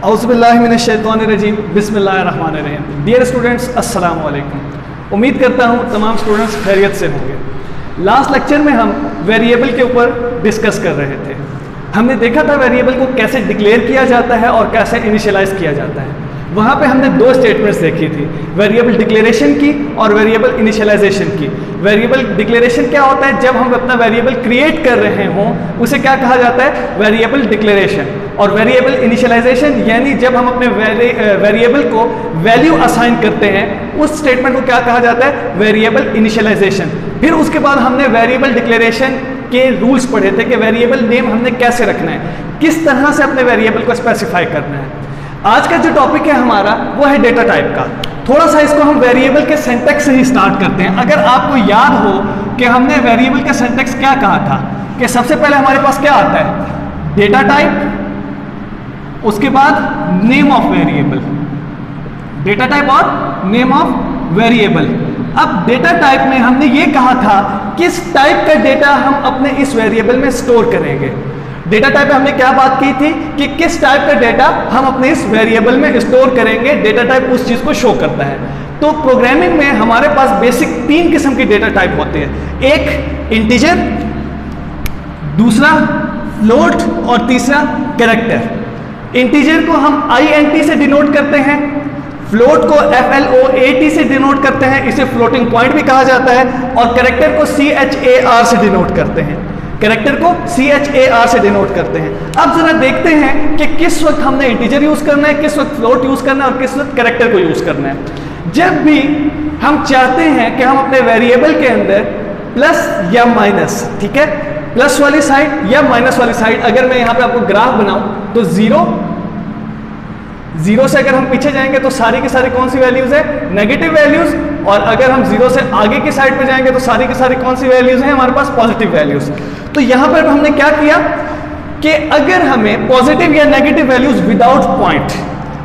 औज़ुबिल्लाहिमिनश्शैतानिर्रजीम बिस्मिल्लाहिर्रहमानिर्रहीम। Dear students, अस्सलाम वालेकुम। उम्मीद करता हूँ तमाम स्टूडेंट्स खैरियत से होंगे। लास्ट लेक्चर में हम वेरिएबल के ऊपर डिस्कस कर रहे थे। हमने देखा था वेरिएबल को कैसे डिक्लेयर किया जाता है और कैसे इनिशियलाइज किया जाता है। वहाँ पे हमने दो स्टेटमेंट्स देखी थी, वेरिएबल डिक्लेरेशन की और वेरिएबल इनिशियलाइजेशन की। वेरिएबल डिक्लेरेशन क्या होता है? जब हम अपना वेरिएबल क्रिएट कर रहे हों उसे क्या कहा जाता है? Variable declaration. और वेरिएबल इनिशियलाइजेशन यानी जब हम अपने वेरिएबल को वैल्यू असाइन करते हैं उस स्टेटमेंट को क्या कहा जाता है? Variable initialization. फिर उसके बाद हमने वेरिएबल डिक्लेरेशन के रूल्स पढ़े थे कि वेरिएबल नेम हमने कैसे रखना है, किस तरह से अपने वेरिएबल को स्पेसिफाई करना है। आज का जो टॉपिक है हमारा वो है डेटा टाइप का। थोड़ा सा इसको हम वेरिएबल के सिंटैक्स से ही स्टार्ट करते हैं। अगर आपको याद हो कि हमने वेरिएबल का सिंटैक्स क्या कहा था कि सबसे पहले हमारे पास क्या आता है? डेटा टाइप, उसके बाद name of variable. Data type और नेम ऑफ वेरिएबल। अब डेटा टाइप में हमने ये कहा था किस टाइप का डेटा हम अपने इस वेरिएबल में स्टोर करेंगे। डेटा टाइप में हमने क्या बात की थी कि किस टाइप का डेटा हम अपने इस वेरिएबल में स्टोर करेंगे। डेटा टाइप उस चीज को शो करता है। तो प्रोग्रामिंग में हमारे पास बेसिक तीन किस्म की डेटा टाइप होते हैं। एक इंटीजर, दूसरा फ्लोट और तीसरा कैरेक्टर। इंटीजर को हम INT से डिनोट करते हैं, फ्लोट को FLOAT से डिनोट करते हैं, इसे फ्लोटिंग पॉइंट भी कहा जाता है, और कैरेक्टर को CHAR से डिनोट करते हैं। कैरेक्टर को CHAR से डिनोट करते हैं। अब जरा देखते हैं कि किस वक्त हमने इंटीजर यूज करना है, किस वक्त फ्लोट यूज करना है और किस वक्त कैरेक्टर को यूज करना है। जब भी हम चाहते हैं कि हम अपने वेरिएबल के अंदर प्लस या माइनस, ठीक है, प्लस वाली साइड या माइनस वाली साइड, अगर मैं यहां पे आपको ग्राफ बनाऊं तो जीरो से अगर हम पीछे जाएंगे तो सारी की सारी कौन सी वैल्यूज है? Negative values. और अगर हम जीरो से आगे की साइड पे जाएंगे तो सारी की सारी कौन सी वैल्यूज हैं? हमारे पास पॉजिटिव वैल्यूज। तो यहां पर हमने क्या किया कि अगर हमें पॉजिटिव या नेगेटिव वैल्यूज विदाउट पॉइंट,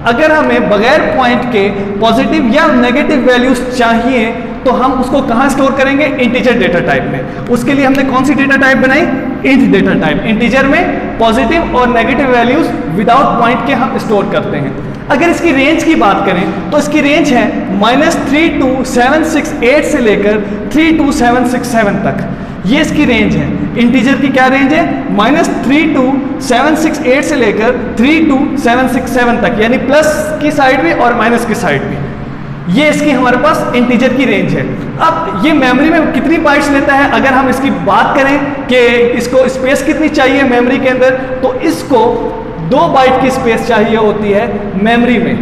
अगर हमें बगैर पॉइंट के पॉजिटिव या नेगेटिव वैल्यूज चाहिए तो हम उसको कहां स्टोर करेंगे? इंटीजर डेटा टाइप में। उसके लिए हमने कौन सी डेटा टाइप बनाई? Int data type. इंटीजर में पॉजिटिव और नेगेटिव वैल्यूज विदाउट पॉइंट के हम स्टोर करते हैं। अगर इसकी रेंज की बात करें तो इसकी रेंज है -32768 से लेकर 32767 तक। ये इसकी रेंज है। इंटीजर की क्या रेंज है? -32768 से लेकर 32767 तक, यानी प्लस की साइड भी और माइनस की साइड भी। ये इसकी हमारे पास इंटीजर की रेंज है। अब ये मेमोरी में कितनी बाइट्स लेता है? अगर हम इसकी बात करें कि इसको स्पेस कितनी चाहिए मेमोरी के अंदर, तो इसको 2 बाइट की स्पेस चाहिए होती है मेमोरी में।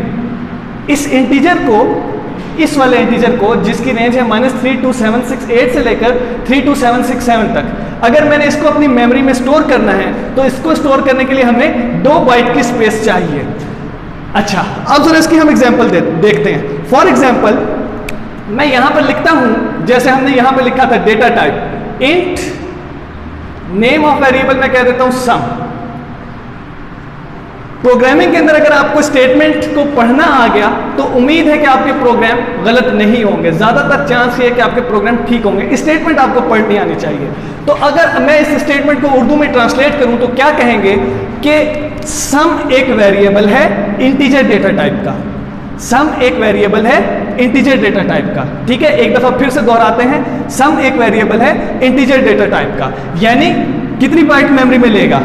इस इंटीजर को, इस वाले इंटीजर को जिसकी रेंज है -32768 से लेकर 32767 तक, अगर मैंने इसको अपनी मेमोरी में स्टोर करना है तो इसको स्टोर करने के लिए हमें 2 बाइट की स्पेस चाहिए। अच्छा, अब जरा इसकी हम एग्जांपल देखते हैं। फॉर एग्जांपल मैं यहां पर लिखता हूं, जैसे हमने यहां पर लिखा था data type int, name of variable मैं कह देता हूं सम। प्रोग्रामिंग के अंदर अगर आपको स्टेटमेंट को पढ़ना आ गया तो उम्मीद है कि आपके प्रोग्राम गलत नहीं होंगे। ज्यादातर चांस ये है कि आपके प्रोग्राम ठीक होंगे। स्टेटमेंट आपको पढ़नी आनी चाहिए। तो अगर मैं इस स्टेटमेंट को उर्दू में ट्रांसलेट करूं तो क्या कहेंगे कि सम एक वेरिएबल है इंटीजर डेटा टाइप का। सम एक वेरिएबल है इंटीजर डेटा टाइप का। ठीक है, एक दफा फिर से दोहराते हैं, सम एक वेरिएबल है इंटीजर डेटा टाइप का। यानी कितनी बाइट मेमोरी में लेगा?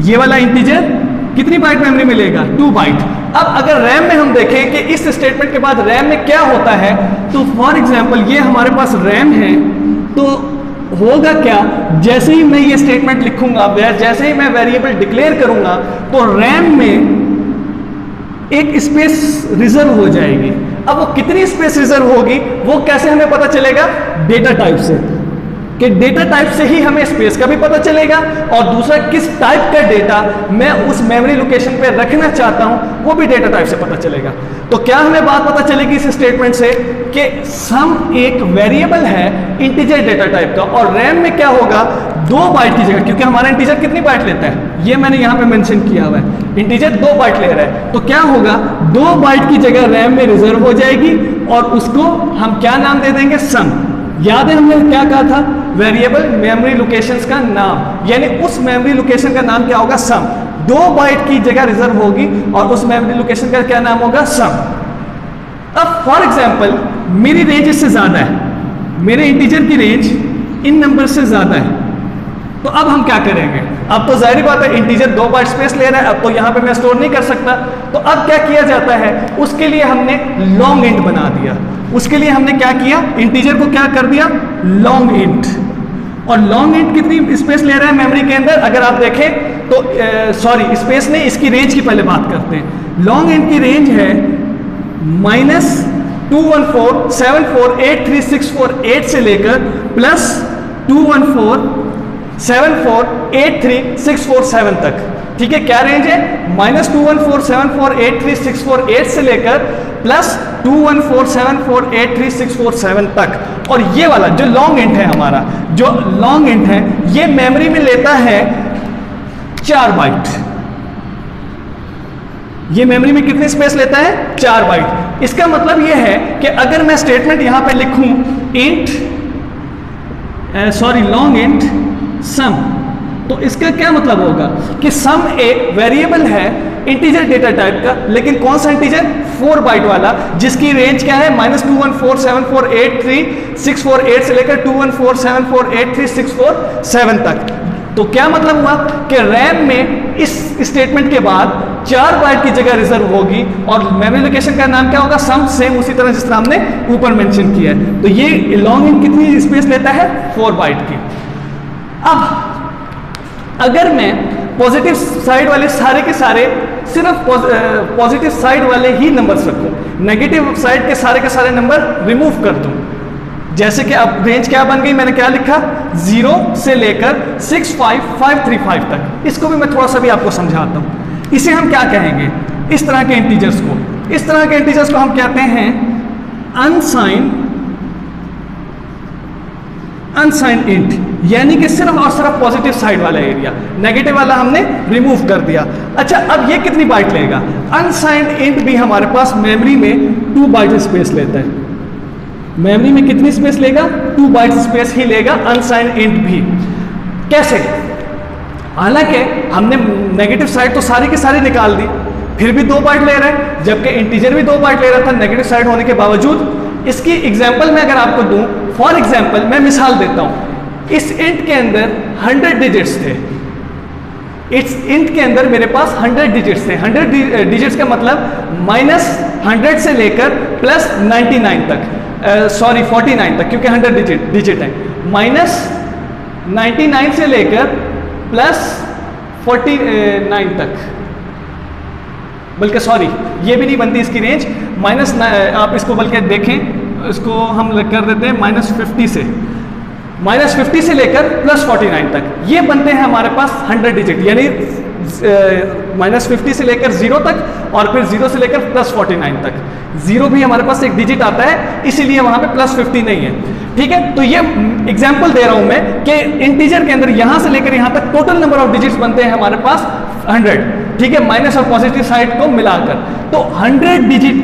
ये वाला इंटीजर कितनी बाइट मेमोरी में लेगा? 2 बाइट। अब अगर रैम में हम देखें कि इस स्टेटमेंट के बाद रैम में क्या होता है, तो फॉर एग्जांपल ये हमारे पास रैम है, तो होगा क्या? जैसे ही मैं ये स्टेटमेंट लिखूंगा, जैसे ही मैं वेरिएबल डिक्लेयर करूंगा तो रैम में एक स्पेस रिजर्व हो जाएगी। अब वो कितनी स्पेस रिजर्व होगी वो कैसे हमें पता चलेगा? डेटा टाइप से, कि डेटा टाइप से ही हमें स्पेस का भी पता चलेगा और दूसरा किस टाइप का डेटा मैं उस मेमोरी लोकेशन पे रखना चाहता हूं वो भी डेटा टाइप से पता चलेगा। तो क्या हमें बात पता चलेगी इस स्टेटमेंट से कि सम एक वेरिएबल है इंटीजर डेटा टाइप का, और रैम में क्या होगा? 2 बाइट की जगह, क्योंकि हमारा इंटीजर कितनी बाइट लेता है ये मैंने यहां पे मेंशन किया हुआ है, इंटीजर 2 बाइट ले रहा है। तो क्या होगा? 2 बाइट की जगह रैम में रिजर्व हो जाएगी और उसको हम क्या नाम दे देंगे? सम। याद है हमने क्या कहा था? वेरिएबल मेमोरी लोकेशंस का नाम, यानी उस मेमोरी लोकेशन का नाम क्या होगा? सम। 2 बाइट की जगह रिजर्व होगी और उस मेमोरी लोकेशन का क्या नाम होगा, सम। अब फॉर एग्जांपल मेरी रेंज इससे ज्यादा है, मेरे इंटीजर की रेंज इन नंबर से ज्यादा है, तो अब हम क्या करेंगे? अब तो जाहिर बात है इंटीजर 2 बाइट स्पेस ले रहा है, अब तो यहाँ पे मैं स्टोर नहीं कर सकता, तो अब क्या किया जाता है, उसके लिए हमने लॉन्ग इंट बना दिया। उसके लिए हमने क्या किया, इंटीजर को क्या कर दिया, लॉन्ग इंट। और लॉन्ग इंट कितनी स्पेस ले रहा है मेमोरी के अंदर, अगर आप देखें तो सॉरी स्पेस नहीं, इसकी रेंज की पहले बात करते हैं। लॉन्ग इंट की रेंज है -214748364 से लेकर प्लस 214748364 तक। ठीक है, क्या रेंज है, -214748364 से लेकर प्लस 214748364 तक। और ये वाला जो लॉन्ग इंट है हमारा, जो लॉन्ग इंट है ये मेमोरी में लेता है 4 बाइट। ये मेमोरी में कितनी स्पेस लेता है, 4 बाइट। इसका मतलब ये है कि अगर मैं स्टेटमेंट यहां पे लिखूं इंट लॉन्ग इंट सम, तो इसका क्या मतलब होगा कि सम एक वेरिएबल है इंटीजर डेटा टाइप का, लेकिन कौन सा इंटीजर, 4 बाइट वाला, जिसकी रेंज क्या है -214748364 से लेकर 214748364 तक। तो क्या मतलब हुआ कि रैम में इस स्टेटमेंट के बाद 4 बाइट की जगह रिजर्व होगी और मेमोरी लोकेशन का नाम क्या होगा, सम, सेम उसी तरह जिस तरह हमने ऊपर मेंशन किया है। तो ये लॉन्ग इंट कितनी स्पेस लेता है, 4 बाइट की। अब अगर मैं पॉजिटिव साइड वाले सारे के सारे सिर्फ पॉजिटिव साइड वाले ही नंबर्स रखूं, नेगेटिव साइड के सारे नंबर रिमूव कर दूं, जैसे कि अब रेंज क्या बन गई, मैंने क्या लिखा, 0 से लेकर 65535 तक। इसको भी मैं थोड़ा सा भी आपको समझाता हूं। इसे हम क्या कहेंगे, इस तरह के इंटीजर्स को हम कहते हैं अनसाइंड इंट, यानी कि सिर्फ और सिर्फ पॉजिटिव साइड वाला एरिया, नेगेटिव वाला हमने रिमूव कर दिया। अच्छा, अब ये कितनी बाइट लेगा, अनसाइंड इंट भी हमारे पास मेमोरी में 2 बाइट स्पेस लेता है। मेमोरी में कितनी स्पेस लेगा, 2 बाइट स्पेस ही लेगा अनसाइंड इंट भी। कैसे, हालांकि हमने नेगेटिव साइड तो सारी की सारी निकाल दी, फिर भी 2 बाइट ले रहा है, जबकि इंटीजर भी 2 बाइट ले रहा था नेगेटिव साइड होने के बावजूद। इसकी एग्जाम्पल मैं अगर आपको दूं, फॉर एग्जाम्पल मैं मिसाल देता हूं, इस इंट के अंदर 100 डिजिट्स थे, इस इंट के अंदर मेरे पास 100 डिजिट्स थे। 100 डिजिट्स का मतलब -100 से लेकर प्लस 99 तक, 49 तक, क्योंकि 100 डिजिट है, -99 से लेकर प्लस 49 तक, बल्कि सॉरी ये भी नहीं बनती इसकी रेंज, आप इसको बल्कि देखें, इसको हम कर देते हैं -50 से लेकर प्लस 49 तक, ये बनते हैं हमारे पास 100 डिजिट, यानी -50 से लेकर 0 तक और फिर 0 से लेकर प्लस 49 तक। 0 भी हमारे पास एक डिजिट आता है, इसीलिए वहां पे +50 नहीं है। ठीक है, तो ये एग्जांपल दे रहा हूं मैं कि इंटीजर के अंदर यहां से लेकर यहां तक टोटल नंबर ऑफ डिजिट्स बनते हैं हमारे पास 100। ठीक है, माइनस और पॉजिटिव साइड को मिलाकर, तो 100 डिजिट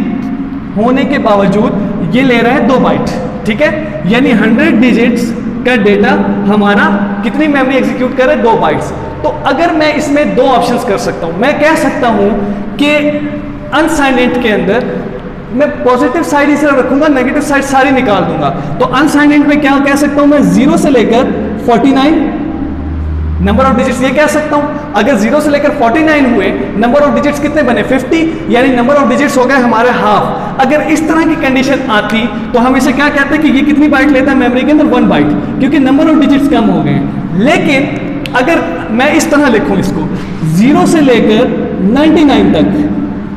होने के बावजूद ये ले रहा है 2 बाइट। ठीक है, यानी 100 डिजिट्स का डेटा हमारा कितनी मेमोरी एग्जीक्यूट करे, 2 बाइट्स। तो अगर मैं इसमें 2 ऑप्शंस कर सकता हूं, मैं कह सकता हूं कि अनसाइंड इंट के अंदर मैं पॉजिटिव साइड इसे रखूंगा, नेगेटिव साइड सारी निकाल दूंगा। तो अनसाइंड इंट में क्या कह सकता हूं मैं, 0 से लेकर 49 नंबर ऑफ डिजिट्स, ये कह सकता हूं। अगर 0 से लेकर 49 हुए, नंबर ऑफ डिजिट्स कितने बने, 50, यानी नंबर ऑफ डिजिट्स हो गए हमारे हाफ। अगर इस तरह की कंडीशन आती तो हम इसे क्या कहते हैं कि ये कितनी बाइट लेता है मेमोरी के अंदर, 1 बाइट, क्योंकि नंबर ऑफ डिजिट्स कम हो गए। लेकिन अगर मैं इस तरह लिखूं इसको, 0 से लेकर 99 तक,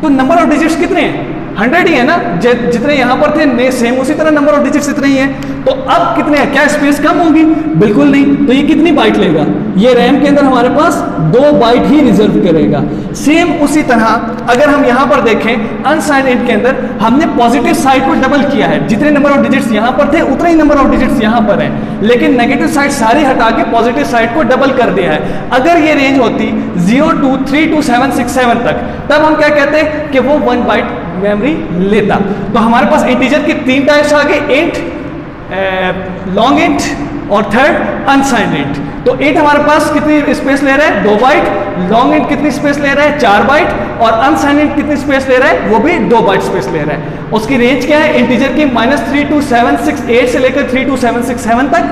तो नंबर ऑफ डिजिट्स कितने हैं, 100 ही है ना, जितने यहां पर थे सेम उसी तरह नंबर ऑफ डिजिट्स इतने ही है। तो अब कितने हैं, क्या स्पेस कम होगी, बिल्कुल नहीं। तो ये कितनी बाइट लेगा, ये रैम के अंदर हमारे पास 2 बाइट ही रिजर्व करेगा। सेम उसी तरह अगर हम यहां पर देखें, अनसाइंड इंट के अंदर हमने पॉजिटिव साइड को डबल किया है, जितने नंबर ऑफ डिजिट्स यहां पर थे उतने ही नंबर ऑफ डिजिट्स यहां पर हैं, लेकिन नेगेटिव साइड सारी हटा के पॉजिटिव साइड को डबल कर दिया है। अगर ये रेंज होती 0232767 तक, तब हम क्या कहते हैं कि वो 1 बाइट मेमोरी लेता। तो हमारे पास इंटीजर की 3 टाइप्स आ गए, इंट, लॉन्ग इंट और थर्ड अनसाइंड इंट। तो int हमारे पास कितनी स्पेस ले रहा है, 2 बाइट। लॉन्ग int कितनी स्पेस ले रहा है, 4 बाइट। और अनसाइंड int कितनी स्पेस ले रहा है, वो भी 2 बाइट स्पेस ले रहा है। उसकी रेंज क्या है, इंटीजर की -32768 से लेकर 32767 तक।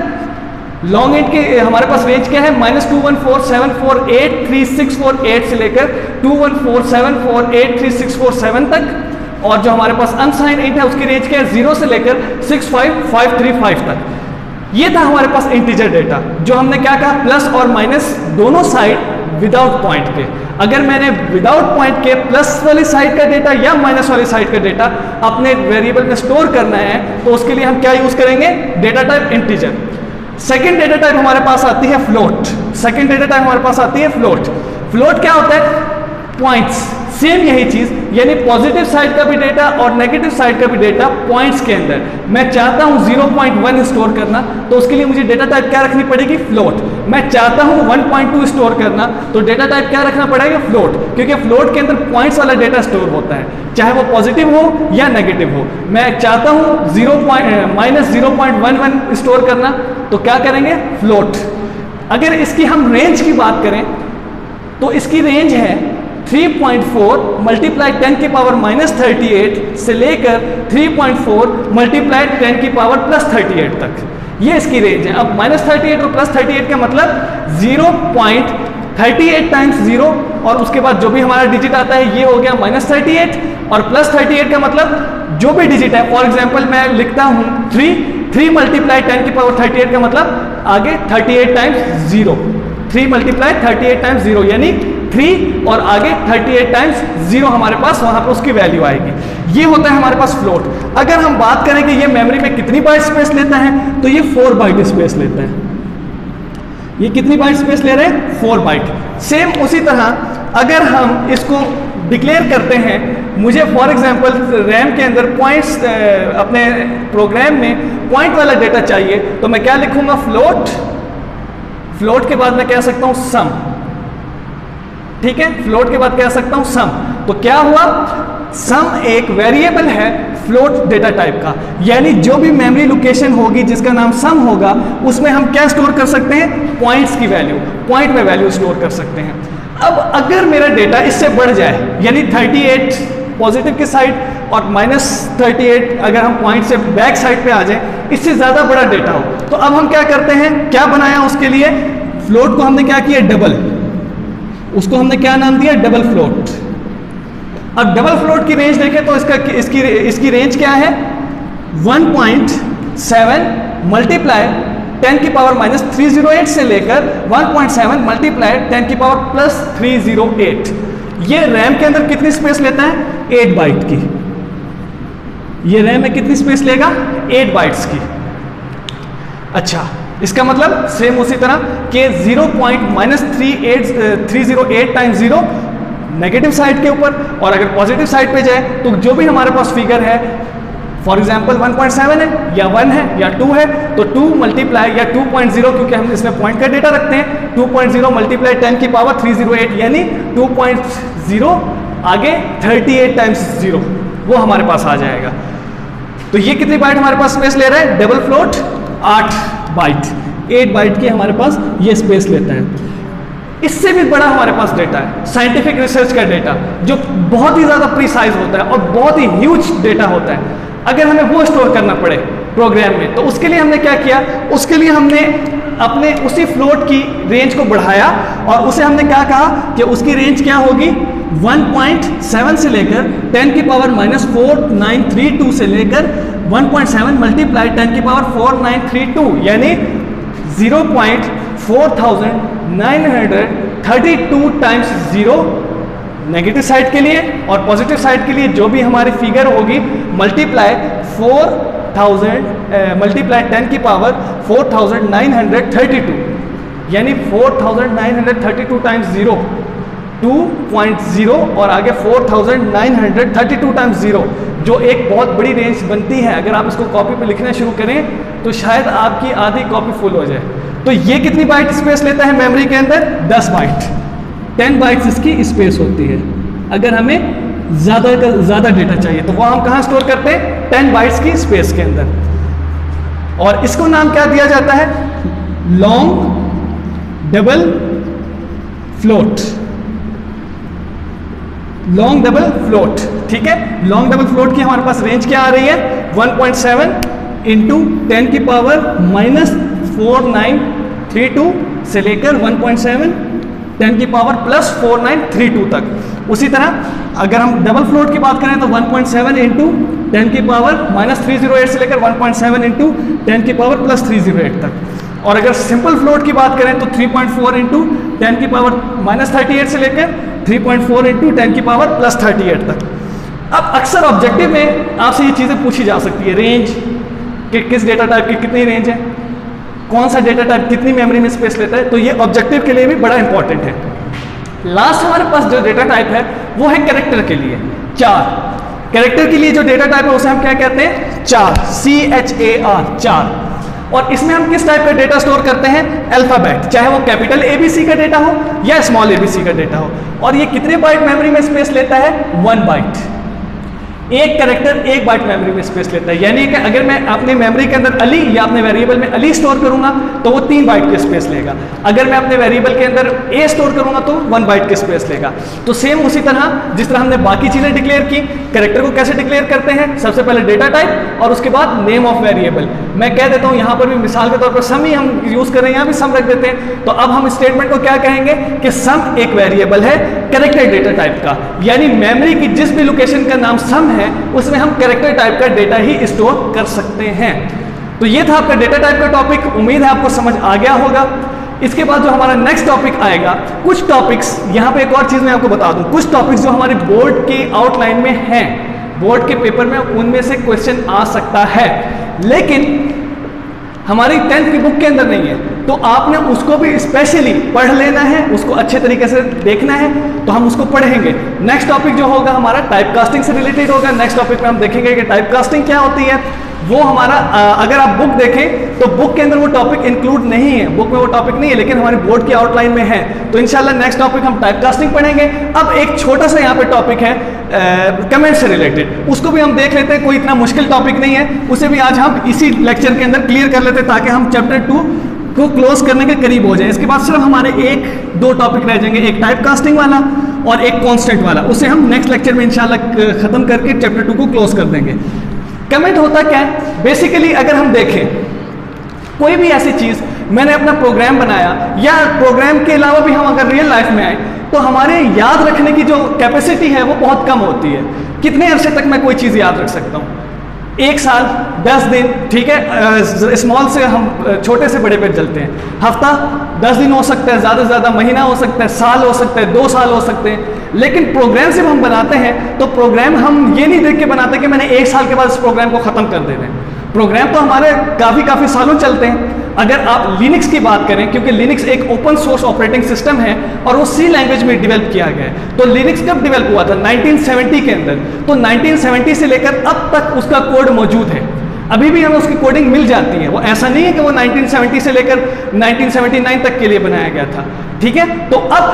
लॉन्ग int की हमारे पास रेंज क्या है, -214748364 से लेकर 214748364 तक। और जो हमारे पास अनसाइंड int है उसकी रेंज क्या है, 0 से लेकर 65535 तक। ये था हमारे पास इंटीजर डेटा, जो हमने क्या कहा, प्लस और माइनस दोनों साइड विदाउट पॉइंट के। अगर मैंने विदाउट पॉइंट के प्लस वाली साइड का डेटा या माइनस वाली साइड का डेटा अपने वेरिएबल में स्टोर करना है, तो उसके लिए हम क्या यूज करेंगे, data type integer. Second data type हमारे पास आती है फ्लोट। सेकेंड डेटा टाइप हमारे पास आती है फ्लोट। फ्लोट क्या होता है, पॉइंट्स, सेम यही चीज, यानी पॉजिटिव साइड का भी डेटा और नेगेटिव साइड का भी डेटा पॉइंट्स के अंदर। मैं चाहता हूं 0.1 स्टोर करना, तो उसके लिए मुझे डेटा टाइप क्या रखनी पड़ेगी, फ्लोट। मैं चाहता हूं 1.2 स्टोर करना, तो डेटा टाइप क्या रखना पड़ेगा, फ्लोट, क्योंकि फ्लोट के अंदर पॉइंट्स वाला डेटा स्टोर होता है, चाहे वो पॉजिटिव हो या नेगेटिव हो। मैं चाहता हूं -0.11 स्टोर करना, तो क्या करेंगे, फ्लोट। अगर इसकी हम रेंज की बात करें, तो इसकी रेंज है 3.4 मल्टीप्लाई 10 की पावर -38 से लेकर 3.4 मल्टीप्लाई 10 की पावर +38 तक। ये इसकी रेंज है। अब -38 और +38 का मतलब 0.38 टाइम्स 0, और उसके बाद जो भी हमारा डिजिट आता है ये हो गया -38, और +38 का मतलब जो भी डिजिट है। फॉर एग्जाम्पल मैं लिखता हूँ 3 मल्टीप्लाई 10 की पावर 38 का मतलब आगे 38 टाइम्स 0, 3 मल्टीप्लाई 38 टाइम्स 0, यानी 3 और आगे 38 टाइम्स 0 हमारे पास वहां पर उसकी वैल्यू आएगी। ये होता है हमारे पास फ्लोट। अगर हम बात करें कि ये मेमोरी में कितनी बाइट स्पेस लेता है, तो ये 4 बाइट स्पेस लेता है। ये कितनी बाइट स्पेस ले रहे हैं, 4 बाइट। सेम उसी तरह अगर हम इसको डिक्लेयर करते हैं, मुझे फॉर एग्जांपल रैम के अंदर पॉइंट्स, अपने प्रोग्राम में पॉइंट वाला डेटा चाहिए, तो मैं क्या लिखूंगा, फ्लोट। फ्लोट के बाद मैं कह सकता हूं सम, ठीक है, फ्लोट के बाद कह सकता हूं सम। तो क्या हुआ, सम एक वेरिएबल है फ्लोट डेटा टाइप का, यानी जो भी मेमोरी लोकेशन होगी जिसका नाम सम होगा, उसमें हम क्या स्टोर कर सकते हैं, पॉइंट्स की वैल्यू, पॉइंट में वैल्यू स्टोर कर सकते हैं। अब अगर मेरा डेटा इससे बढ़ जाए, यानी 38 पॉजिटिव की साइड और -38 अगर हम पॉइंट से बैक साइड पे आ जाए, इससे ज्यादा बड़ा डेटा हो, तो अब हम क्या करते हैं, क्या बनाया उसके लिए, फ्लोट को हमने क्या किया, डबल। उसको हमने क्या नाम दिया, डबल फ्लोट। अब डबल फ्लोट की रेंज देखें तो इसकी रेंज क्या है, 1.7 मल्टीप्लाई 10 की पावर -308 से लेकर 1.7 मल्टीप्लाई 10 की पावर +308। ये रैम के अंदर कितनी स्पेस लेता है, 8 बाइट की। ये रैम में कितनी स्पेस लेगा, 8 बाइट्स की। अच्छा, इसका मतलब सेम उसी तरह कि 0.-308 टाइम्स 0 नेगेटिव साइड के ऊपर, और अगर पॉजिटिव साइड पे जाए तो जो भी हमारे पास फिगर है, फॉर एग्जांपल 1.7 है या 1 है या 2 है, तो 2 मल्टीप्लाई या 2.0, क्योंकि हम इसमें पॉइंट का डेटा रखते हैं, 2.0 मल्टीप्लाई 10 की पावर 308, यानी 2.0 आगे 38 टाइम्स 0, वो हमारे पास आ जाएगा। तो ये कितनी बाइट हमारे पास स्पेस ले रहा है, डबल फ्लोट 8 बाइट, 8 बाइट की हमारे पास ये स्पेस लेता है। इससे भी बड़ा हमारे पास डेटा है, साइंटिफिक रिसर्च का डेटा, जो बहुत ही ज़्यादा प्रिसाइज होता है और बहुत ही ह्यूज डेटा होता है। अगर हमें वो स्टोर करना पड़े प्रोग्राम में, तो उसके लिए हमने क्या किया, उसके लिए हमने अपने उसी फ्लोट की रेंज को बढ़ाया, और उसे हमने क्या कहा कि उसकी रेंज क्या होगी, 1.7 से लेकर 10 की पावर -4932 से लेकर 1.7 मल्टीप्लाई 10 की पावर 4932, यानी 0.4932 टाइम्स 0 नेगेटिव साइड के लिए, और पॉजिटिव साइड के लिए जो भी हमारी फिगर होगी मल्टीप्लाई 4000 मल्टीप्लाई 10 की पावर 4932, यानी 4932 टाइम्स 0 2.0 और आगे 4932 टाइम्स 0, जो एक बहुत बड़ी रेंज बनती है। अगर आप इसको कॉपी पे लिखना शुरू करें तो शायद आपकी आधी कॉपी फुल हो जाए। तो ये कितनी बाइट स्पेस लेता है मेमोरी के अंदर, 10 बाइट, 10 बाइट्स इसकी स्पेस होती है। अगर हमें ज़्यादा डेटा चाहिए तो वो हम कहाँ स्टोर करते हैं, 10 बाइट्स की स्पेस के अंदर। और इसको नाम क्या दिया जाता है, long double float, long double float, ठीक है। लॉन्ग डबल फ्लोट की हमारे पास रेंज क्या आ रही है, 1.7 इंटू 10 की पावर माइनस 4932 से लेकर 1.7 10 की पावर प्लस 4932 तक। उसी तरह अगर हम डबल फ्लोट की बात करें तो 1.7 इंटू 10 की पावर माइनस 308 से लेकर 1.7 इंटू 10 की पावर प्लस 308 तक। और अगर सिंपल फ्लोट की बात करें तो 3.4 इंटू 10 की पावर माइनस 38 से लेकर 3.4 इंटू 10 की पावर प्लस 38 तक। अब अक्सर ऑब्जेक्टिव में आपसे ये चीज़ें पूछी जा सकती है, रेंज कि किस डेटा टाइप की कितनी रेंज है, कौन सा डेटा टाइप कितनी मेमोरी में स्पेस लेता है, तो ये ऑब्जेक्टिव के लिए भी बड़ा इंपॉर्टेंट है। लास्ट हमारे पास जो डेटा टाइप है वो है कैरेक्टर के लिए, चार। कैरेक्टर के लिए जो डेटा टाइप है उसे हम क्या कहते हैं, चार, CHAR, चार। और इसमें हम किस टाइप का डेटा स्टोर करते हैं, अल्फाबेट, चाहे वो कैपिटल ABC का डेटा हो या स्मॉल ABC का डेटा हो। और ये कितने बाइट मेमोरी में स्पेस लेता है, 1 बाइट। एक कैरेक्टर 1 बाइट मेमोरी में स्पेस लेता है, यानी कि अगर मैं अपने मेमोरी के अंदर अली या अपने वेरिएबल में अली स्टोर करूंगा तो वो 3 बाइट की स्पेस लेगा। अगर मैं अपने वेरिएबल के अंदर ए स्टोर करूंगा तो 1 बाइट की स्पेस लेगा। तो सेम उसी तरह जिस तरह हमने बाकी चीजें डिक्लेयर की, कैरेक्टर को कैसे डिक्लेयर करते हैं, सबसे पहले डेटा टाइप और उसके बाद नेम ऑफ वेरिएबल। मैं कह देता हूं यहां पर भी मिसाल के तौर पर सम ही हम यूज कर रहे हैं, यहां भी सम रख देते हैं। तो अब हम स्टेटमेंट को क्या कहेंगे कि सम एक वेरिएबल है कैरेक्टर डेटा टाइप का, यानी मेमोरी की जिस भी लोकेशन का नाम सम है उसमें हम कैरेक्टर टाइप का डेटा ही स्टोर कर सकते हैं। तो ये था आपका डेटा टाइप का टॉपिक, उम्मीद है आपको समझ आ गया होगा। इसके बाद जो हमारा नेक्स्ट टॉपिक आएगा, कुछ टॉपिक्स, यहां पे एक और चीज मैं आपको बता दूं, कुछ टॉपिक्स जो हमारे बोर्ड के आउटलाइन में हैं, बोर्ड के पेपर में उनमें से क्वेश्चन आ सकता है, लेकिन हमारी 10th की बुक के अंदर नहीं है, तो आपने उसको भी स्पेशली पढ़ लेना है, उसको अच्छे तरीके से देखना है, तो हम उसको पढ़ेंगे। नेक्स्ट टॉपिक जो होगा हमारा टाइप कास्टिंग से रिलेटेड होगा। नेक्स्ट टॉपिक में हम देखेंगे कि टाइप कास्टिंग क्या होती है। वो हमारा अगर आप बुक देखें तो बुक के अंदर वो टॉपिक इंक्लूड नहीं है, बुक में वो टॉपिक नहीं है, लेकिन हमारी बोर्ड की आउटलाइन में है। तो इंशाल्लाह नेक्स्ट टॉपिक हम टाइप कास्टिंग पढ़ेंगे। अब एक छोटा सा यहाँ पे टॉपिक है कमेंट से रिलेटेड, उसको भी हम देख लेते हैं, कोई इतना मुश्किल टॉपिक नहीं है, उसे भी आज हम इसी लेक्चर के अंदर क्लियर कर लेते हैं ताकि हम चैप्टर 2 को क्लोज करने के करीब हो जाए। इसके बाद सिर्फ हमारे 1-2 टॉपिक रह जाएंगे, एक टाइप कास्टिंग वाला और एक कॉन्स्टेंट वाला, उसे हम नेक्स्ट लेक्चर में इंशाल्लाह खत्म करके चैप्टर 2 को क्लोज कर देंगे। कमेंट होता क्या है, बेसिकली अगर हम देखें कोई भी ऐसी चीज, मैंने अपना प्रोग्राम बनाया या प्रोग्राम के अलावा भी हम अगर रियल लाइफ में आए तो हमारे याद रखने की जो कैपेसिटी है वो बहुत कम होती है। कितने अरसे तक मैं कोई चीज़ याद रख सकता हूँ, 1 साल, 10 दिन, ठीक है, स्मॉल से हम छोटे से बड़े पे चलते हैं, हफ्ता 10 दिन हो सकता है, ज़्यादा से ज़्यादा महीना हो सकता है, साल हो सकता है, 2 साल हो सकते हैं। लेकिन प्रोग्राम जब हम बनाते हैं तो प्रोग्राम हम ये नहीं देख के बनाते कि मैंने 1 साल के बाद इस प्रोग्राम को ख़त्म कर देना है। प्रोग्राम तो हमारे काफ़ी सालों चलते हैं। अगर आप लिनक्स की बात करें, क्योंकि लिनक्स एक ओपन सोर्स ऑपरेटिंग सिस्टम है और वो C लैंग्वेज में डेवलप किया गया है। तो लिनक्स कब डेवलप हुआ था, 1970 के अंदर। तो 1970 से लेकर अब तक उसका कोड मौजूद है, अभी भी हमें उसकी कोडिंग मिल जाती है। वो ऐसा नहीं है कि वो 1970 से लेकर 1979 तक के लिए बनाया गया था, ठीक है। तो अब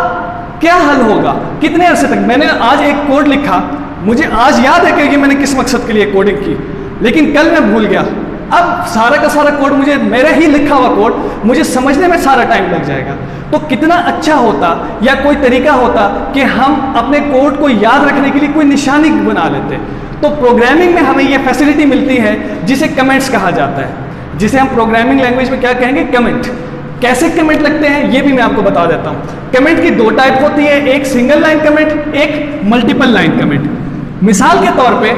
क्या हल होगा, कितने अरसे तक, मैंने आज एक कोड लिखा, मुझे आज याद है कि मैंने किस मकसद के लिए कोडिंग की, लेकिन कल मैं भूल गया। अब सारा का सारा कोड मुझे, मेरा ही लिखा हुआ कोड मुझे समझने में सारा टाइम लग जाएगा। तो कितना अच्छा होता या कोई तरीका होता कि हम अपने कोड को याद रखने के लिए कोई निशानी बना लेते। तो प्रोग्रामिंग में हमें यह फैसिलिटी मिलती है जिसे कमेंट्स कहा जाता है, जिसे हम प्रोग्रामिंग लैंग्वेज में क्या कहेंगे, कमेंट। कैसे कमेंट लगते हैं ये भी मैं आपको बता देता हूँ। कमेंट की 2 टाइप होती है, एक सिंगल लाइन कमेंट, एक मल्टीपल लाइन कमेंट। मिसाल के तौर पे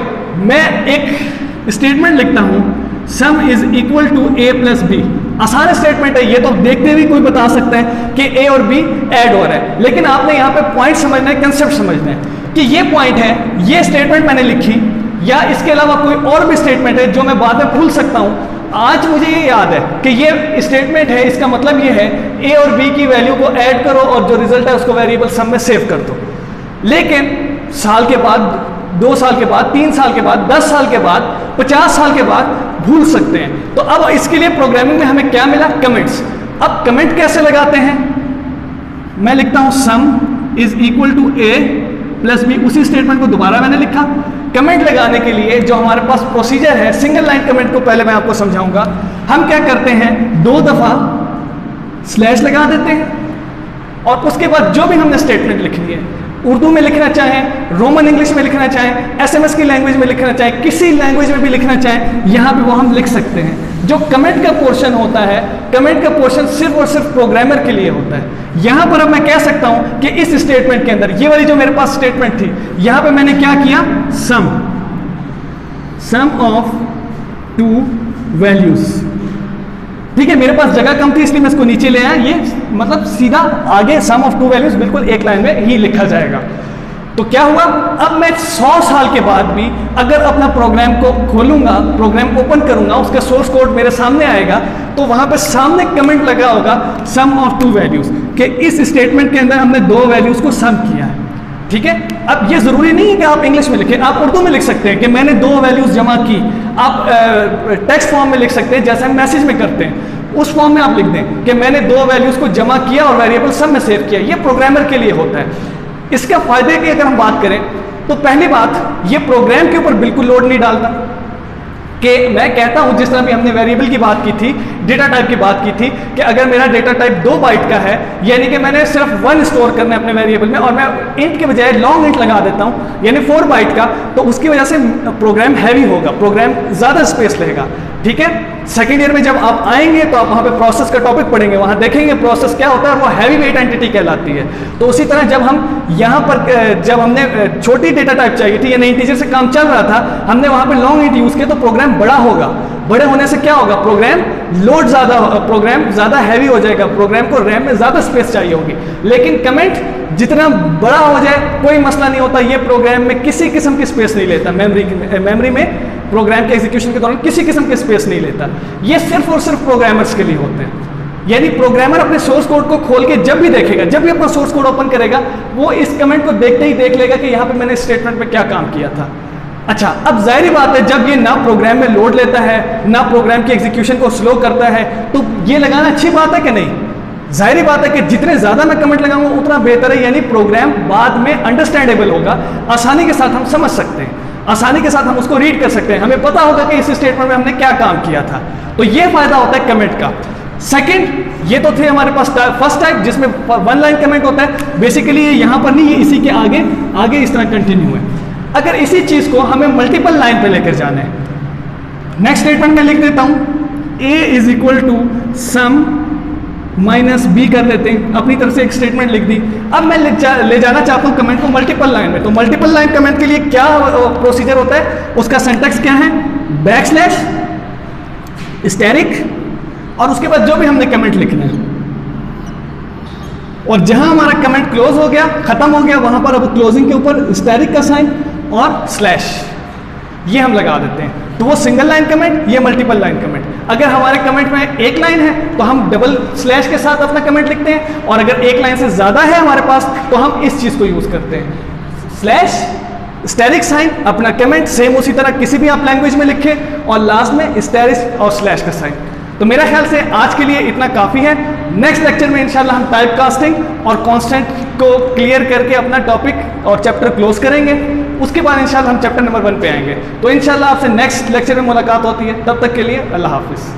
मैं एक स्टेटमेंट लिखता हूँ, sum is equal to a plus B. आसान स्टेटमेंट है ये, तो देखते हुए कोई बता सकता है कि a और b ऐड हो रहा है, लेकिन आपने यहाँ पे पॉइंट समझना है, कंसेप्ट समझना है कि ये पॉइंट है, ये स्टेटमेंट मैंने लिखी, या इसके अलावा कोई और भी स्टेटमेंट है जो मैं बाद में भूल सकता हूँ। आज मुझे ये याद है कि ये स्टेटमेंट है, इसका मतलब ये है a और b की वैल्यू को ऐड करो और जो रिजल्ट है उसको वेरिएबल सम में सेव कर दो। लेकिन साल के बाद, 2 साल के बाद, 3 साल के बाद, 10 साल के बाद, 50 साल के बाद भूल सकते हैं। तो अब इसके लिए प्रोग्रामिंग में हमें क्या मिला, कमेंट्स। अब कमेंट कैसे लगाते हैं, मैं लिखता हूं sum is equal to a plus B, उसी स्टेटमेंट को दोबारा मैंने लिखा। कमेंट लगाने के लिए जो हमारे पास प्रोसीजर है, सिंगल लाइन कमेंट को पहले मैं आपको समझाऊंगा। हम क्या करते हैं, 2 दफा स्लैश लगा देते हैं, और उसके बाद जो भी हमने स्टेटमेंट लिखनी है, उर्दू में लिखना चाहें, रोमन इंग्लिश में लिखना चाहें, एसएमएस की लैंग्वेज में लिखना चाहें, किसी लैंग्वेज में भी लिखना चाहें, यहाँ पे वो हम लिख सकते हैं। जो कमेंट का पोर्शन होता है, कमेंट का पोर्शन सिर्फ और सिर्फ प्रोग्रामर के लिए होता है। यहाँ पर अब मैं कह सकता हूँ कि इस स्टेटमेंट के अंदर, ये वाली जो मेरे पास स्टेटमेंट थी, यहाँ पे मैंने क्या किया, सम ऑफ टू वैल्यूज। ठीक है, मेरे पास जगह कम थी इसलिए मैं इसको नीचे ले आया। ये मतलब सीधा आगे सम ऑफ टू वैल्यूज बिल्कुल एक लाइन में ही लिखा जाएगा। तो क्या हुआ, अब मैं 100 साल के बाद भी अगर अपना प्रोग्राम को खोलूंगा, प्रोग्राम ओपन करूंगा, उसका सोर्स कोड मेरे सामने आएगा, तो वहां पे सामने कमेंट लगा होगा सम ऑफ टू वैल्यूज, कि इस स्टेटमेंट के अंदर हमने दो वैल्यूज को सम किया है। ठीक है, अब ये जरूरी नहीं है कि आप इंग्लिश में लिखें, आप उर्दू में लिख सकते हैं कि मैंने दो वैल्यूज जमा की। आप टेक्स्ट फॉर्म में लिख सकते हैं, जैसे हम मैसेज में करते हैं, उस फॉर्म में आप लिख दें कि मैंने दो वैल्यूज को जमा किया और वेरिएबल सम में सेव किया। ये प्रोग्रामर के लिए होता है। इसका फायदे की अगर हम बात करें तो पहली बात, ये प्रोग्राम के ऊपर बिल्कुल लोड नहीं डालता। कि मैं कहता हूं, जिस तरह भी हमने वेरिएबल की बात की थी, डेटा टाइप की बात की थी, कि अगर मेरा डेटा टाइप 2 बाइट का है, यानी कि मैंने सिर्फ 1 स्टोर करना है अपने वेरिएबल में, और मैं इंट के बजाय लॉन्ग इंट लगा देता हूं यानी 4 बाइट का, तो उसकी वजह से प्रोग्राम हैवी होगा, प्रोग्राम ज्यादा स्पेस लेगा। ठीक है, सेकेंड ईयर में जब आप आएंगे तो आप वहां पे प्रोसेस का टॉपिक पढ़ेंगे, वहां देखेंगे प्रोसेस क्या होता है, और वो हैवी वेट एंटिटी कहलाती है। तो उसी तरह जब हम यहाँ पर, जब हमने छोटी डेटा टाइप चाहिए थी, यानी इंटीजर से काम चल रहा था, हमने वहां पे लॉन्ग इंट यूज किया, तो प्रोग्राम बड़ा होगा। बड़े होने से क्या होगा, प्रोग्राम लोड ज्यादा, प्रोग्राम ज्यादा हैवी हो जाएगा, प्रोग्राम को रैम में ज्यादा स्पेस चाहिए होगी। लेकिन कमेंट जितना बड़ा हो जाए कोई मसला नहीं होता, ये प्रोग्राम में किसी किस्म की स्पेस नहीं लेता, मेमोरी में प्रोग्राम के एग्जीक्यूशन के दौरान किसी किस्म की स्पेस नहीं लेता। ये सिर्फ और सिर्फ प्रोग्रामर्स के लिए होते हैं। यानी प्रोग्रामर अपने सोर्स कोड को खोल के जब भी देखेगा, जब भी अपना सोर्स कोड ओपन करेगा, वो इस कमेंट को देखते ही देख लेगा कि यहाँ पे मैंने स्टेटमेंट में क्या काम किया था। अच्छा, अब जाहिर बात है, जब ये ना प्रोग्राम में लोड लेता है, ना प्रोग्राम के एग्जीक्यूशन को स्लो करता है, तो ये लगाना अच्छी बात है कि नहीं? जाहिर बात है कि जितने ज्यादा मैं कमेंट लगाऊंगा उतना बेहतर है, यानी प्रोग्राम बाद में अंडरस्टैंडेबल होगा, आसानी के साथ हम समझ सकते हैं, आसानी के साथ हम उसको रीड कर सकते हैं, हमें पता होगा कि इस स्टेटमेंट में हमने क्या काम किया था। तो ये फायदा होता है कमेंट का। सेकंड, ये तो थे हमारे पास फर्स्ट टाइप जिसमें 1 लाइन कमेंट होता है। बेसिकली ये यहां पर नहीं, ये इसी के आगे आगे इस तरह कंटिन्यू है। अगर इसी चीज को हमें मल्टीपल लाइन पे लेकर जाना है, नेक्स्ट स्टेटमेंट में लिख देता हूं, a is equal to sum minus B कर लेते हैं, अपनी तरफ से एक स्टेटमेंट लिख दी। अब मैं ले जाना चाहता हूं कमेंट को मल्टीपल लाइन में। तो मल्टीपल लाइन कमेंट के लिए क्या प्रोसीजर होता है, उसका सिंटैक्स क्या है, बैकस्लैश, स्टैरिक, और उसके बाद जो भी हमने कमेंट लिखना है, और जहां हमारा कमेंट क्लोज हो गया, खत्म हो गया, वहां पर अब क्लोजिंग के ऊपर स्टैरिक का साइन और स्लैश, ये हम लगा देते हैं। तो वो सिंगल लाइन कमेंट, ये मल्टीपल लाइन कमेंट। अगर हमारे कमेंट में एक लाइन है तो हम डबल स्लैश के साथ अपना कमेंट लिखते हैं, और अगर एक लाइन से ज्यादा है हमारे पास तो हम इस चीज को यूज करते हैं, स्लैश, स्टैरिक साइन, अपना कमेंट सेम उसी तरह किसी भी आप लैंग्वेज में लिखें, और लास्ट में स्टैरिक और स्लैश का साइन। तो मेरा ख्याल से आज के लिए इतना काफी है। नेक्स्ट लेक्चर में इंशाल्लाह हम टाइप कास्टिंग और कांस्टेंट को क्लियर करके अपना टॉपिक और चैप्टर क्लोज करेंगे। उसके बाद इंशाल्लाह हम चैप्टर नंबर 1 पे आएंगे। तो इंशाल्लाह आपसे नेक्स्ट लेक्चर में मुलाकात होती है। तब तक के लिए अल्लाह हाफिज़।